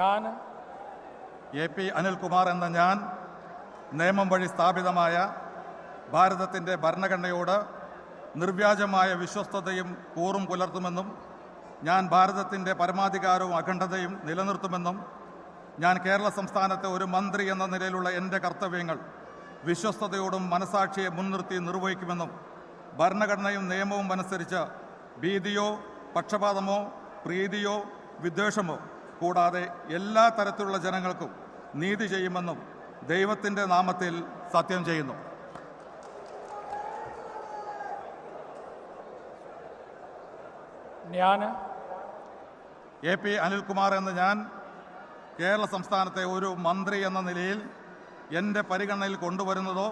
ഞാൻ AP അനിൽകുമാർ എന്ന ഞാൻ നിയമം വഴി സ്ഥാപിതമായ ഭാരതത്തിൻ്റെ ഭരണഘടനയോട് നിർവ്യാജമായ വിശ്വസ്തതയും കൂറും പുലർത്തുമെന്നും ഞാൻ ഭാരതത്തിൻ്റെ പരമാധികാരവും അഖണ്ഡതയും നിലനിർത്തുമെന്നും ഞാൻ കേരള സംസ്ഥാനത്തെ ഒരു മന്ത്രി എന്ന നിലയിലുള്ള എൻ്റെ കർത്തവ്യങ്ങൾ വിശ്വസ്തയോടും മനസാക്ഷിയെ മുൻനിർത്തി നിർവഹിക്കുമെന്നും ഭരണഘടനയും നിയമവും അനുസരിച്ച് ഭീതിയോ പക്ഷപാതമോ പ്രീതിയോ വിദ്വേഷമോ കൂടാതെ എല്ലാ തരത്തിലുള്ള ജനങ്ങൾക്കും നീതി ചെയ്യുമെന്നും ദൈവത്തിൻ്റെ നാമത്തിൽ സത്യം ചെയ്യുന്നു. ഞാൻ AP അനിൽകുമാർ എന്ന ഞാൻ കേരള സംസ്ഥാനത്തെ ഒരു മന്ത്രി എന്ന നിലയിൽ എൻ്റെ പരിഗണനയിൽ കൊണ്ടുവരുന്നതോ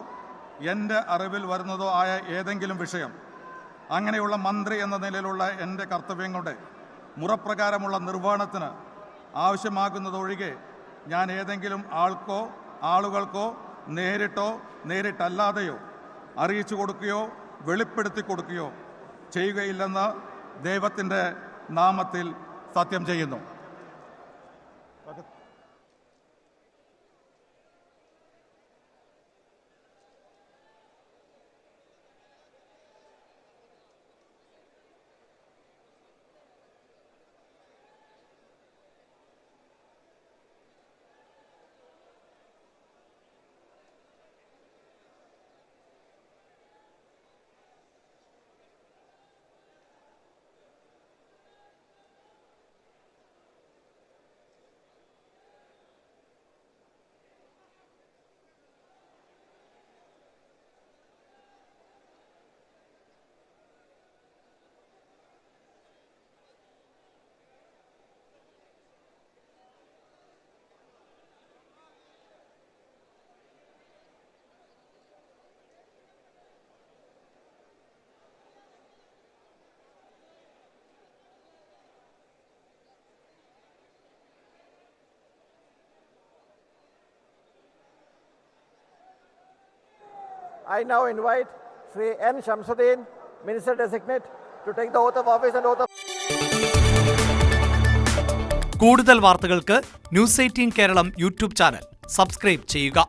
എൻ്റെ അറിവിൽ വരുന്നതോ ആയ ഏതെങ്കിലും വിഷയം അങ്ങനെയുള്ള മന്ത്രി എന്ന നിലയിലുള്ള എൻ്റെ കർത്തവ്യങ്ങളുടെ മുറപ്രകാരമുള്ള നിർവഹണത്തിന് ആവശ്യമാകുന്നതൊഴികെ ഞാൻ ഏതെങ്കിലും ആളുകൾക്കോ നേരിട്ടോ നേരിട്ടല്ലാതെയോ അറിയിച്ചു കൊടുക്കുകയോ വെളിപ്പെടുത്തി കൊടുക്കുകയോ ചെയ്യുകയില്ലെന്ന് ദൈവത്തിൻ്റെ നാമത്തിൽ സത്യം ചെയ്യുന്നു. I now invite Sri N. Shamsuddin, Minister Designate, to take the oath of office and oath of... കൂടുതൽ വാർത്തകൾക്ക് News 18 Keralam YouTube channel subscribe ചെയ്യുക.